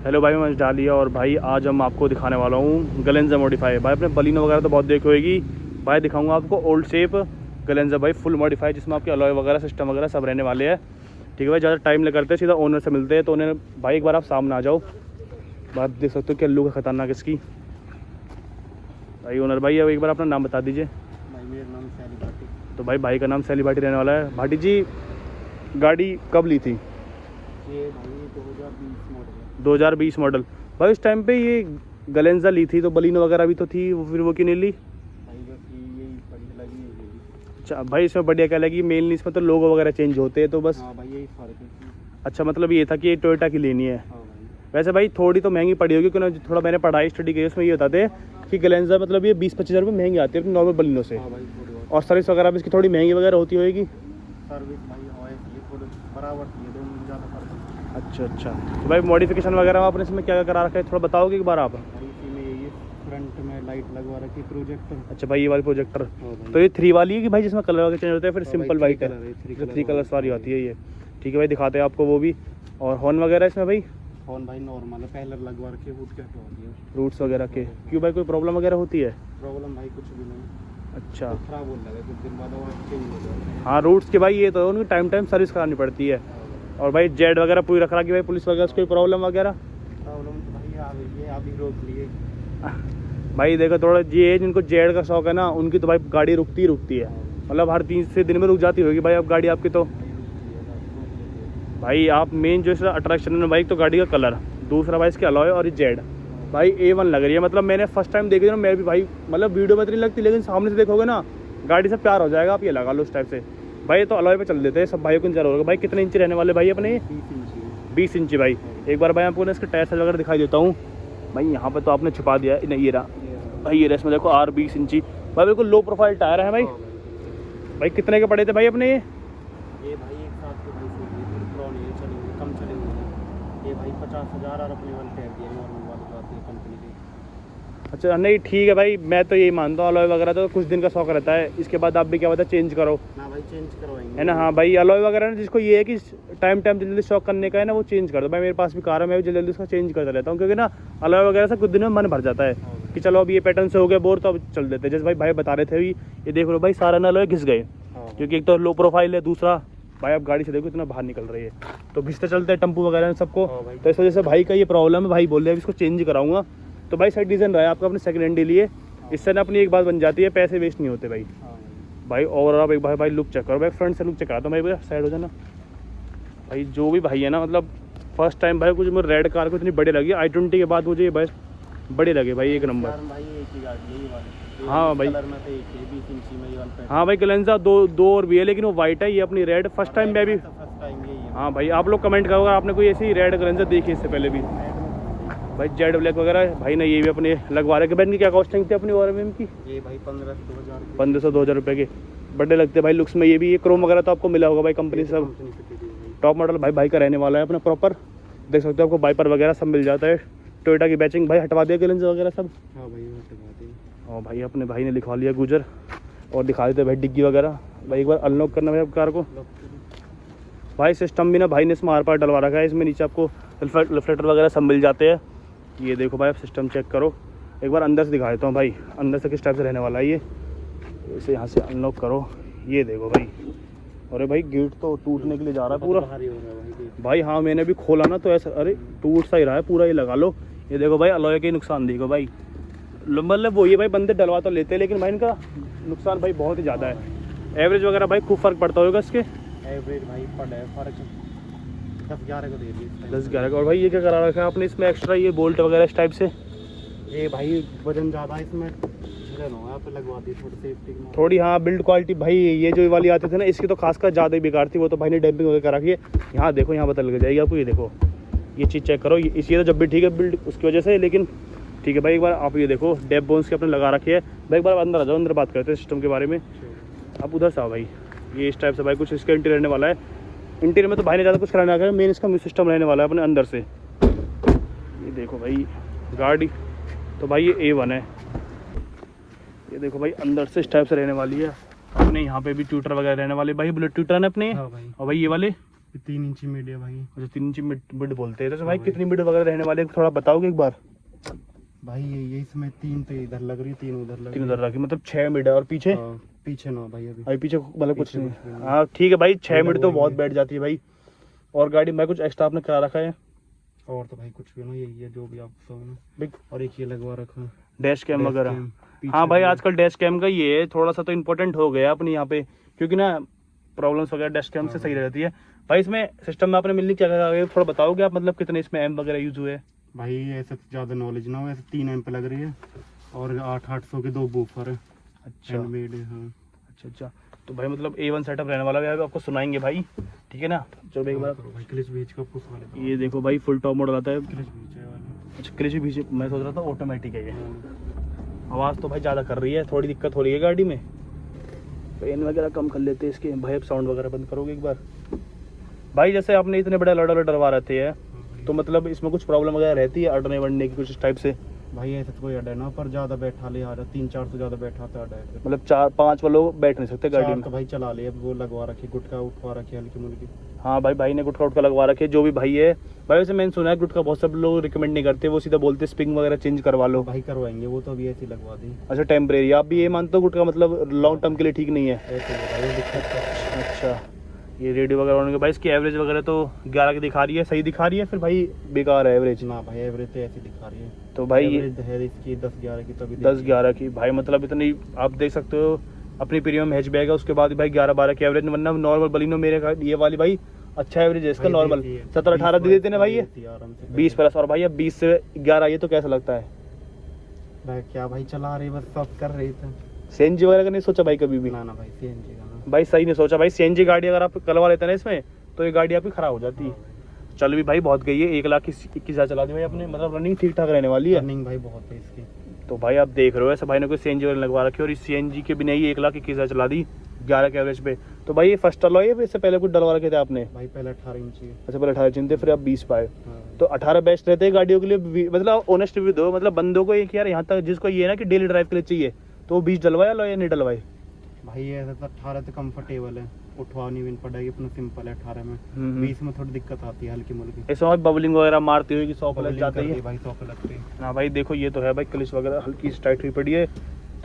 Hello भाई, मैं डालिया और भाई आज हम आपको दिखाने वाला हूँ गलेंजा मॉडिफाई। भाई अपने बलिनो वगैरह तो बहुत देखी होगी, भाई दिखाऊंगा आपको ओल्ड शेप गलेंजा भाई फुल मॉडिफाई, जिसमें आपके अलॉय वगैरह सिस्टम वगैरह सब रहने वाले हैं। ठीक है भाई, ज़्यादा टाइम नहीं करते, सीधा ओनर से मिलते हैं। तो उन्हें भाई एक बार आप सामने आ जाओ, बात देख सकते हो क्या लुक है खतरनाक इसकी। भाई ओनर भाई अब एक बार अपना नाम बता दीजिए। भाई मेरा नाम सैली भाटी। तो भाई का नाम सैली भाटी रहने वाला है। भाटी जी, गाड़ी कब ली थी? ये भाई 2020 मॉडल है। 2020 मॉडल। भाई उस टाइम पे ये गलेंजा ली थी तो बलिनो वगैरह भी तो थी, फिर वो क्यों नहीं ली? भाई बस यही बढ़िया लगी है। अच्छा भाई, इसमें बढ़िया क्या लगी? मेनली इसमें तो लोगो वगैरह चेंज होते हैं तो बस। हाँ भाई यही फ़र्क है। अच्छा, मतलब ये था कि ये टोयोटा की लेनी है। हाँ भाई। वैसे भाई थोड़ी तो महंगी पड़ी होगी, क्योंकि थोड़ा मैंने पढ़ाई स्टडी की, उसमें ये बताते कि गलेंजा मतलब ये 20-25 हज़ार रुपये महंगी आती है अपनी नॉर्मल बलिनो से। हाँ भाई थोड़ी बहुत। और सर्विस वगैरह भी इसकी थोड़ी महंगी वगैरह होती होगी। सर्विस भाई है ये थोड़े बराबर थी, ये दोनों में ज़्यादा फर्क है। अच्छा, तो भाई मॉडिफिकेशन वगैरह आपने इसमें क्या क्या करा रखा है, थोड़ा बताओगे एक बार आप? भाई इसी में ये फ्रंट में लाइट लगवा रखी, प्रोजेक्टर। अच्छा भाई, ये वाली प्रोजेक्टर। हाँ भाई। तो ये 3 वाली है कि भाई जिसमें कलर वगैरह चेंज होते हैं, फिर हाँ सिंपल भाई, वाइट है? 3 कलर्स वाली आती है ये। ठीक है भाई, दिखाते हैं आपको वो भी। और हॉर्न वगैरह इसमें भाई फोन भाई नॉर्मल है, पहले लगवा रखे, वुड के हटवा दिया। रूट्स वगैरह के क्यों भाई, कोई प्रॉब्लम वगैरह होती है? प्रॉब्लम भाई कुछ भी नहीं। अच्छा, तो खराब होने लगा कुछ दिन बाद और चेंज हो जाए। हाँ रूट्स के भाई ये तो उनकी टाइम सर्विस करानी पड़ती है। और भाई जेड वगैरह पूरी रख रहा कि भाई पुलिस वगैरह कोई प्रॉब्लम वगैरह? प्रॉब्लम तो भाई आ गई है, अभी रोक लिए। भाई देखो, थोड़ा ये जिनको जेड का शौक है ना, उनकी तो भाई गाड़ी रुकती है, मतलब हर 3 से दिन में रुक जाती होगी भाई अब गाड़ी आपकी। तो भाई आप मेन जो इसका अट्रैक्शन है भाई, तो गाड़ी का कलर, दूसरा भाई इसके अलॉय और ये जेड भाई A1 लग रही है। मतलब मैंने फर्स्ट टाइम देखी ना, मैं भी भाई मतलब वीडियो में इतनी लगती, लेकिन सामने से देखोगे ना गाड़ी से प्यार हो जाएगा, आप ये लगा लो उस टाइप से। भाई तो अलॉय पे चल देते हैं सब भाई को, इंतजार होगा। भाई कितने इंच रहने वाले भाई अपने? 20 इंची भाई। एक बार भाई आपको ना इसके टायर साइज वगैरह दिखाई देता हूँ। भाई यहाँ पे तो आपने छुपा दिया है, नहीं ये रहा भाई, ये रहा इसमें देखो R 20 इंची भाई, बिल्कुल लो प्रोफाइल टायर है भाई। भाई कितने के पड़े थे भाई अपने ये भाई एक साथ के भाई थोड़ी पुरानी है, चलेंगे कम चलेंगे। ये भाई 50,000 और अपने वाले टायर दिए, नॉर्मल वाले जो आते हैं कंपनी के। अच्छा नहीं ठीक है भाई, मैं तो यही मानता हूँ अलॉय वगैरह तो कुछ दिन का शौक रहता है, इसके बाद आप भी क्या पता चेंज करो, ना भाई चेंज करवाएंगे है ना। हाँ भाई, अलॉय वगैरह ना जिसको ये है कि टाइम जल्दी शौक करने का है ना, वो चेंज कर दो भाई। मेरे पास भी कार है, मैं भी जल्दी उसका चेंज करता रहता हूँ, क्योंकि ना अलॉय वगैरह से कुछ दिन में मन भर जाता है कि चलो अब ये पैटर्न से हो गया बोर, तो अब चल देते हैं। जैसे भाई बता रहे थे अभी, ये देख लो भाई सारा ना अलॉय घिस गए, क्योंकि एक तो लो प्रोफाइल है, दूसरा भाई आप गाड़ी से देखो इतना बाहर निकल रही है, तो घिसते चलते हैं टम्पू वगैरह सबको। तो इस वजह से भाई का ये प्रॉब्लम है, भाई बोल रहे हैं इसको चेंज कराऊंगा। तो भाई साइड डिज़ाइन रहा है आपका अपने सेकंड हैंड लिए, इससे ना अपनी एक बात बन जाती है, पैसे वेस्ट नहीं होते भाई। भाई और आप एक भाई लुक चेक करो भाई, फ्रंट से लुक चेक कराता हूँ भाई, साइड हो जाना भाई। जो भी भाई है ना, मतलब फर्स्ट टाइम भाई कुछ मुझे रेड कार को इतनी बड़ी लगी, i20 के बाद मुझे ये बस बड़े लगे भाई, एक नंबर। भाई एक ही गाड़ी है ये वाली। हाँ भाई, कलर में तो एक है 20 इंची में ये वाला। हाँ भाई गलेंजा दो और भी है, लेकिन वो वाइट है, ये अपनी रेड। फर्स्ट टाइम मैं भी, फर्स्ट टाइम यही है। हाँ भाई आप लोग कमेंट करो अगर आपने कोई ऐसी रेड गलेंजा देखी इससे पहले भी। भाई जेड ब्लैक वगैरह भाई ने ये भी अपने लगवा रहे। बैन की क्या कॉस्टिंग थी अपनी और की? ये भाई 1500-2000 रुपये के बड़े लगते हैं भाई लुक्स में। ये भी ये क्रोम वगैरह तो आपको मिला होगा भाई, कंपनी से सब टॉप मॉडल भाई का रहने वाला है अपना प्रॉपर। देख सकते हो आपको वाइपर वगैरह सब मिल जाता है, टोयोटा की बैचिंग भाई हटवा दिया गलेंजा वगैरह सब। हाँ भाई हटवा दिया। और भाई अपने भाई ने लिखवा लिया गुजर, और दिखा देते भाई डिग्गी वगैरह। भाई एक बार अनलॉक करना भाई कार को। भाई सिस्टम भी ना भाई ने इसमें आर पार डलवा रखा है, इसमें नीचे आपको रिफ्लेक्टर वगैरह सब मिल जाते हैं। ये देखो भाई आप सिस्टम चेक करो, एक बार अंदर से दिखा देता हूँ भाई, अंदर से किस टाइप से रहने वाला है ये। इसे यहाँ से अनलॉक करो, ये देखो भाई। अरे भाई गेट तो टूटने के लिए जा रहा है पूरा भाई। हाँ मैंने भी खोला ना तो ऐसा, अरे टूट सा ही रहा है पूरा, ये लगा लो। ये देखो भाई अलॉय के नुकसान देखो भाई, मतलब वो ये भाई बंदे डलवा तो लेते हैं, लेकिन भाई इनका नुकसान भाई बहुत ही ज़्यादा है। एवरेज वगैरह भाई खूब फ़र्क पड़ता होगा इसके? एवरेज भाई पड़ा है फ़र्क 10-11 को दे दिए। 10-11 का। और भाई ये क्या करा रखा है आपने इसमें एक्स्ट्रा, ये बोल्ट वगैरह इस टाइप से? ये भाई वजन ज़्यादा है इसमें, यहाँ पे लगवा दी थोड़ी सेफ्टी की। थोड़ी हाँ बिल्ड क्वालिटी भाई, ये जो वाली आते थे ना इसकी तो खासकर ज़्यादा ही बेकार थी, वो तो भाई ने डैम्पिंग वगैरह करा रखी है। यहाँ देखो, यहाँ पता लग जाएगी आपको, ये देखो ये चीज़ चेक करो। इसी तो जब भी ठीक है बिल्ड उसकी वजह से, लेकिन ठीक है भाई एक बार आप ये देखो डेप बोन्स के अपने लगा रखे है भाई। एक बार अंदर आ जाओ, अंदर बात करते हैं सिस्टम के बारे में। आप उधर से आओ भाई, ये इस टाइप से भाई कुछ इसका इंटीरियर रहने वाला है। इंटीरियर में तो भाई ने ज़्यादा कुछ कराने आ, मेन इसका सिस्टम रहने वाला है अपने अंदर से। ये देखो भाई गाड़ी तो भाई ये A1 है। ये देखो भाई अंदर से इस टाइप से रहने वाली है अपने। यहाँ पे भी ट्यूटर वगैरह रहने वाले भाई, बुलेट ट्यूटर है अपने। हाँ भाई। और भाई ये वाले 3 इंची मिड है भाई। अच्छा 3 इंची मिड बोलते हैं तो भाई हाँ भाई। कितनी मिड वगैरह रहने वाले हैं, थोड़ा बताओगे एक बार। भाई ये इसमें 3 तो इधर लग रही है, 3 उधर लग 3 रही उधर रखी, मतलब 6 मिड है और पीछे है। हाँ, पीछे ना भाई अभी। अभी पीछे मतलब कुछ पीछे नहीं। कुछ भी नहीं। हाँ ठीक है भाई, 6 मिनट तो लगवाएंगे। बहुत बैठ जाती है भाई। और गाड़ी में कुछ एक्स्ट्रा आपने करा रखा है और तो भाई कुछ भी ना, यही है जो भी आपको सब ना। भाई, और एक ये लगवा रखा है डैश कैम डैश वगैरह। कैम, पीछे हाँ भाई भी है। आजकल डैश कैम का ये है, थोड़ा सा तो इम्पोर्टेंट हो गया अपने यहाँ पे, क्योंकि ना प्रॉब्लम्स वगैरह डैश कैम से हाँ सही भाई। रहती है। भाई इसमें सिस्टम में आपने मिलनी क्या क्या थोड़ा बताओगे आप, मतलब कितने इसमें एम वगैरह यूज हुए। भाई ऐसे तो ज़्यादा नॉलेज ना हो, ऐसे 3 एम्प लग रही है और 800 के 2 बूफर है। अच्छा हैंडमेड है। हाँ अच्छा। तो भाई मतलब A1 सेटअप रहने वाला है, अभी आपको सुनाएंगे भाई, ठीक है ना। चलो एक बार करो भाई, क्लिच भेज का पुश वाले तो। ये देखो भाई फुल टॉप मॉडल आता है। क्लिच भेज है वाले। अच्छा क्लिच भी, मैं सोच रहा था ऑटोमेटिक है ये। हाँ। आवाज़ तो भाई ज़्यादा कर रही है, थोड़ी दिक्कत हो रही है गाड़ी में। पेन वगैरह कम कर लेते हैं इसके भाई। अब साउंड वगैरह बंद करोगे एक बार भाई। जैसे आपने इतने बड़े लड़ा डरवा रहते हैं, भाई। तो मतलब इसमें कुछ प्रॉब्लम वगैरह रहती है अड़ने वड़ने की कुछ इस टाइप से। भाई ऐसे तो कोई अड्डा है ना, पर ज़्यादा बैठा ले आ रहा, 3-4 से ज़्यादा बैठा तो अड्डा है फिर। मतलब 4-5 वाले लोग बैठ नहीं सकते गाड़ी चार में। तो भाई चला ले, अब वो लगवा रखी, गुटका उठवा रखी हल्की मुल्की। हाँ भाई ने गुटका उटका लगवा रखे, जो भी भाई है भाई। वैसे मैंने सुना है गुटका बहुत सब लोग रिकमेंड नहीं करते, वो सीधा बोलते स्प्रिंग वगैरह चेंज करवा लो। भाई करवाएंगे वो तो, अभी ऐसी लगवा दी अच्छा टेम्परेरी, आप भी ये मानते हो गुटका मतलब लॉन्ग टर्म के लिए ठीक नहीं है। ऐसे ही है भाई, दिक्कत तो। अच्छा ये रेडियो वगैरह होने के भाई इसकी एवरेज वगैरह तो 11 की दिखा रही है, सही दिखा रही है फिर भाई बेकार है एवरेज। ना भाई एवरेज तो ऐसी दिखा रही है। तो भाई एवरेज है इसकी 10-11 की, तभी 10-11 की भाई, मतलब इतनी आप देख सकते हो अपनी प्रीमियम हैचबैक है, उसके बाद भाई 11-12 की एवरेज, वरना नॉर्मल बलिनो मेरे का ये वाली भाई अच्छा एवरेज है इसका नॉर्मल। 17-18 दे देते ना भाई ये, 20 प्लस। और भाई अब 20 से 11 ये तो कैसा लगता है भाई? क्या भाई चला रही, बस सब कर रही थे। सीएनजी वगैरह का नहीं सोचा भाई कभी भी? ना ना भाई सीएनजी का ना। भाई सही नहीं सोचा भाई, सीएनजी गाड़ी अगर आप करवा लेते हैं ना इसमें, तो ये गाड़ी आपकी खराब हो जाती है। हाँ भाई। चल भी भाई बहुत गई है, 1,21,000 चला दी भाई अपने, मतलब रनिंग ठीक ठाक रहने वाली है। रनिंग भाई बहुत है इसकी। तो भाई आप देख रहे हो ऐसे भाई ने कोई सीएनजी वगैरह लगवा रखी है, और इस सीएनजी के बिना ही 1,21,000 चला दी 11 के एवरेज पे। तो भाई ये फर्स्ट डलवा है, इससे पहले कुछ डलवा रखे थे आपने? भाई पहले 18 इंची है। अच्छा पहले 18 चिंते, फिर आप 20 पाए। हाँ। तो 18 बेस्ट रहते हैं गाड़ियों के लिए, मतलब ऑनेस्ट रिव्यू दो, मतलब बंदों को एक यार यहाँ तक जिसको ये ना कि डेली ड्राइव के लिए चाहिए, तो वो 20 डलवाया लो या नहीं डलवाए? भाई ये ऐसा तो 18 तो कंफर्टेबल है, उठवानी भी नहीं पड़ेगी, अपना सिंपल है 18 में। हम्म। 20 में थोड़ी दिक्कत आती है हल्की मुल्की। इसमें भाई बबलिंग वगैरह मारती हुई कि 100 प्लस बबलिंग जाते करती ही है भाई, 100 पे लगती है। ना भाई। देखो ये तो है भाई, क्लिच वगैरह हल्की टाइट हुई पड़ी है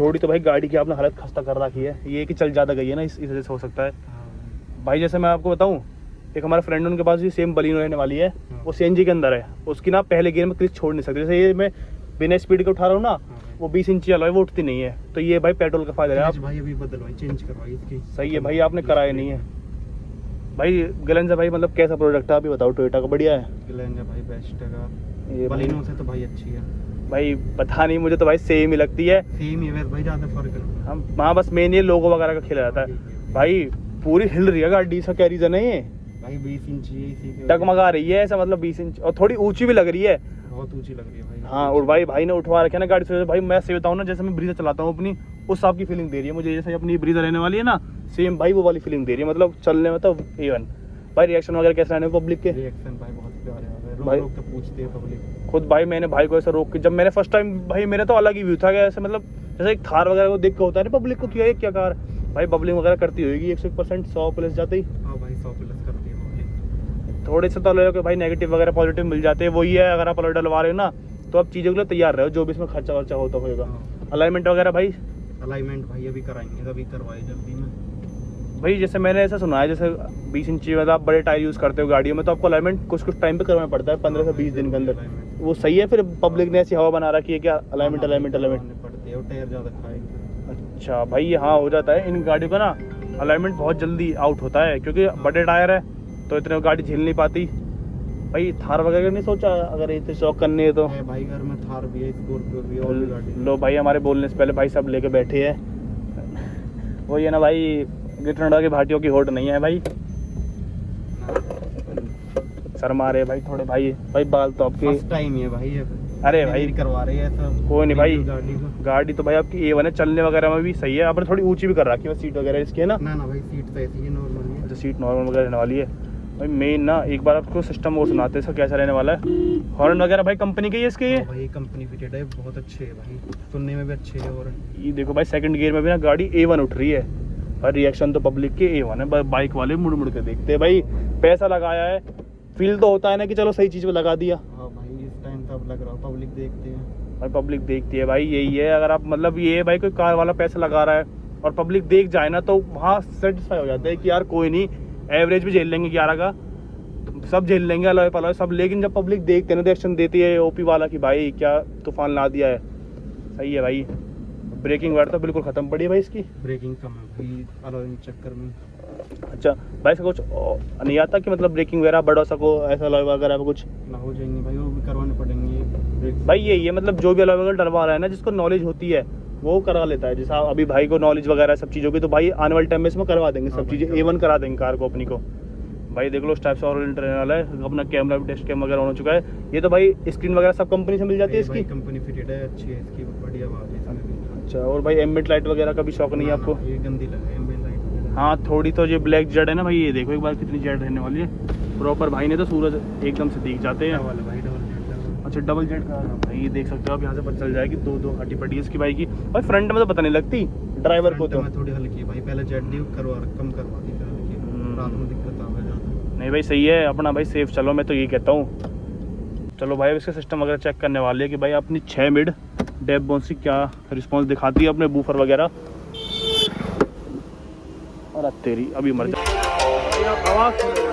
थोड़ी, तो भाई गाड़ी की आपने हालत खस्ता कर रखी है। ये कि चल ज़्यादा गई है ना, इस वजह से हो सकता है हाँ। भाई। जैसे मैं आपको बताऊं, एक हमारा फ्रेंड उनके पास भी सेम बलिनो रहने वाली है, हाँ। वो सीएनजी के अंदर है, उसकी ना पहले गियर में क्लिच छोड़ नहीं सकती। जैसे ये मैं बिना स्पीड के उठा रहा हूँ ना, हाँ वो 20 इंची वाला है, वो उठती नहीं है। तो ये भाई पेट्रोल का फायदा है। क्लच आप भाई अभी बदलवाई, चेंज करवाई इसकी। सही है भाई, आपने कराया नहीं है भाई। ग्लेंजा भाई मतलब कैसा प्रोडक्ट है आप ही बताओ, टोयोटा का बढ़िया है ग्लेंजा भाई बेस्ट है। ये भाई? बलिनो से तो भाई अच्छी है भाई पता नहीं, मुझे तो भाई सेम ही लगती है। सेम ही, वैसे भाई ज़्यादा फर्क नहीं। हम वहाँ बस मेन ये लोगो वगैरह का खेला जाता है भाई। पूरी हिल रही है गाड़ी, इसका क्या रीजन है ये? भाई 20 इंची है इसी के, डगमगा रही है ऐसा, मतलब 20 इंच, और थोड़ी ऊंची भी लग रही है। बहुत ऊंची लग रही है भाई। हाँ और भाई ने उठवा रखे ना गाड़ी से, भाई मैं सही बताऊँ ना, जैसे मैं ब्रीजर चलाता हूँ अपनी, उस हिसाब की फीलिंग दे रही है मुझे। जैसे अपनी ब्रीजर रहने वाली है ना, सेम भाई वो वाली फीलिंग दे रही है, मतलब चलने में तो इवन। भाई रिएक्शन वगैरह कैसे आने पब्लिक के? रिएक्शन भाई बहुत प्यारे आ रहे हैं, भाई- रोक रोक के पूछते हैं पब्लिक। खुद भाई मैंने भाई को ऐसा रोक के, जब मैंने फर्स्ट टाइम भाई, मेरा तो अलग ही व्यू था कि ऐसे मतलब जैसे एक थार वगैरह को देख के होता है ना पब्लिक को, क्या है क्या कार भाई बबलिंग वगैरह करती होगी 100%, 100 प्लस जाते ही। हाँ भाई 100 प्लस करती है पब्लिक। थोड़े से तो लोगों के भाई नेगेटिव वगैरह पॉजिटिव मिल जाते हैं, वही है। अगर आप अलर्ट डलवा रहे हो ना, तो आप चीज़ों के लिए तैयार रहो, जो भी इसमें खर्चा वर्चा होता होगा। हाँ। अलाइनमेंट वगैरह भाई, अलाइनमेंट भाई अभी कराएंगे, अभी करवाए जल्दी में। भाई जैसे मैंने ऐसा सुना है, जैसे 20 इंची मतलब आप बड़े टायर यूज़ करते हो गाड़ियों में, तो आपको अलाइनमेंट कुछ टाइम पे करवाना पड़ता है, 15 से 20 दिन के अंदर। वो सही है? फिर पब्लिक ने ऐसी हवा बना रखी है क्या अलाइनमेंट पड़ते हैं, टायर ज़्यादा खाएंगे। अच्छा भाई ये हाँ हो जाता है इन गाड़ियों का ना, अलाइनमेंट बहुत जल्दी आउट होता है, क्योंकि बड़े टायर है तो इतने गाड़ी झेल नहीं पाती। भाई थार वगैरह नहीं सोचा अगर इतने शौक करनी है तो? है भाई घर में थार भी है, स्कॉर्पियो भी है, और भी गाड़ी। लो भाई हमारे बोलने से पहले भाई सब लेके बैठे हैं। वो ये ना भाई गिटरडा की भाटियों की होट नहीं है भाई, शर्मा रहे भाई थोड़े भाई। भाई बाल तो आपके फर्स्ट टाइम ही है भाई ये। अरे भाई करवा रही है सब। कोई नहीं भाई, गाड़ी को। गाड़ी तो भाई आपकी A1 है, चलने वगैरह में भी सही है। आपने थोड़ी ऊंची भी कर रखी है सीट वगैरह इसकी, है ना? ना भाई सीट तो ऐसी है नॉर्मल है। अच्छा सीट नॉर्मल वगैरह रहने वाली है भाई। मेन ना एक बार आपको सिस्टम वो सुनाते हैं इसका कैसा रहने वाला है। हॉर्न वगैरह भाई कंपनी के ही है इसके? ये हाँ भाई कंपनी फिटेड है, बहुत अच्छे है भाई, सुनने में भी अच्छे है। और ये देखो भाई सेकंड गियर में भी ना गाड़ी A1 उठ रही है, और रिएक्शन तो पब्लिक के A1 है, बाइक वाले मुड़ मुड़ के देखते हैं भाई, पैसा लगाया है, फील तो होता है ना कि चलो सही चीज़ पे लगा दिया। हाँ भाई इस टाइम तो अब लग रहा हो पब्लिक देखते हैं। भाई पब्लिक देखती है भाई, यही है। अगर आप मतलब ये है भाई, कोई कार वाला पैसा लगा रहा है और पब्लिक देख जाए ना, तो वहाँ सेटिस्फाई हो जाता है कि यार कोई नहीं, एवरेज भी झेल लेंगे 11 का, सब झेल लेंगे, अलॉय पलॉय सब। लेकिन जब पब्लिक देखते हैं ना, रिएक्शन देती है ओपी वाला कि भाई क्या तूफान ला दिया है। सही है भाई। ब्रेकिंग वायर तो बिल्कुल ख़त्म पड़ी है भाई इसकी। ब्रेकिंग कम है भाई अलॉय चक्कर में। अच्छा भाई, इसका कुछ नहीं आता कि मतलब ब्रेकिंग वगैरह बढ़ा सको, ऐसा अलॉय वगैरह में कुछ? ना हो जाएंगे भाई, वो भी करवाने पड़ेंगे भाई यही है, मतलब जो भी अलॉय वगैरह डलवा रहा है ना, जिसको नॉलेज होती है वो करा लेता है। जैसा अभी भाई को नॉलेज वगैरह सब चीज़ों की, तो भाई आने वाले टाइम में इसमें करवा देंगे सब चीज़ें, A1 करा देंगे कार को अपनी को। भाई देख लो इस टाइप से और ट्रेन वाला है, अपना कैमरा भी टेस्ट कैम वगैरह हो चुका है। ये तो भाई स्क्रीन वगैरह सब कंपनी से मिल जाती है इसकी। कंपनी फिटेड है, अच्छी है इसकी, बढ़िया बात है इसमें भी। अच्छा, और भाई एम्बिएंट लाइट वगैरह का भी शौक नहीं है आपको? ये गंदी लगे एम्बिएंट लाइट। हाँ थोड़ी तो ये ब्लैक जेड है ना भाई, ये देखो एक बार कितनी जेड रहने वाली है प्रॉपर भाई, ने तो सूरज एकदम से दिख जाते हैं। वाला भाई डबल जेड। अच्छा डबल जेड का भाई, देख सकते हो आप यहाँ से पता चल जाएगी, दो घाटी पड़ी है इसकी बाइक की। भाई फ्रंट में तो पता नहीं लगती ड्राइवर को तो। थोड़ी हल्की भाई, पहले जेड दी करवा कम करवा दी, रात में दिक्कत आ जाती। नहीं भाई सही है अपना भाई, सेफ चलो, मैं तो यही कहता हूँ। चलो भाई, इसका सिस्टम वगैरह चेक करने वाले हैं कि भाई अपनी 6 मिड डेप बोन से क्या रिस्पांस दिखाती है, अपने बूफर वगैरह। और तेरी अभी मर जा आवाज़।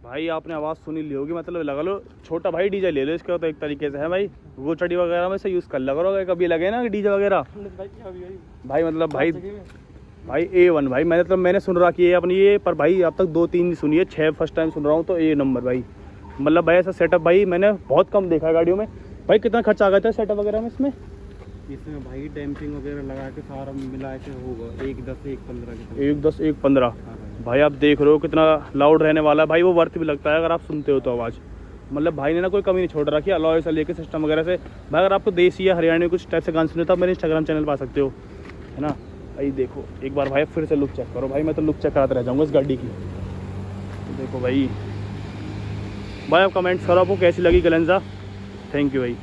भाई आपने आवाज़ सुनी ली होगी, मतलब लगा लो छोटा भाई डीजे ले लो इसका, तो एक तरीके से है भाई, गोचड़ी वगैरह में से यूज़ कर लगा करोगे, कभी लगे ना डीजे वगैरह भाई, मतलब भाई A1 भाई, मैंने सुन रखी है अपनी ये, पर भाई अब तक 2-3 सुनी है, 6 फर्स्ट टाइम सुन रहा हूँ, तो A नंबर भाई। मतलब भाई ऐसा सेटअप भाई मैंने बहुत कम देखा है गाड़ियों में। भाई कितना खर्चा आ गया था सेटअप वगैरह में इसमें भाई डैम्पिंग वगैरह लगा के सारा मिला के होगा 110-115 110-115। भाई आप देख रहे हो कितना लाउड रहने वाला है भाई, वो वर्थ भी लगता है अगर आप सुनते हो तो आवाज़। मतलब भाई ने ना कोई कमी नहीं छोड़ रखी अलॉय से लेके सिस्टम वगैरह से। भाई अगर आपको देसी या हरियाणा में कुछ टाइप से गाने सुने तो आप मेरे इंस्टाग्राम चैनल पर आ सकते हो, है ना भाई। देखो एक बार भाई फिर से लुक चेक करो भाई, मैं तो लुक चेक कराते रह जाऊँगा इस गाड़ी की। तो देखो भाई आप कमेंट्स करो आपको कैसी लगी गलेंजा। थैंक यू भाई।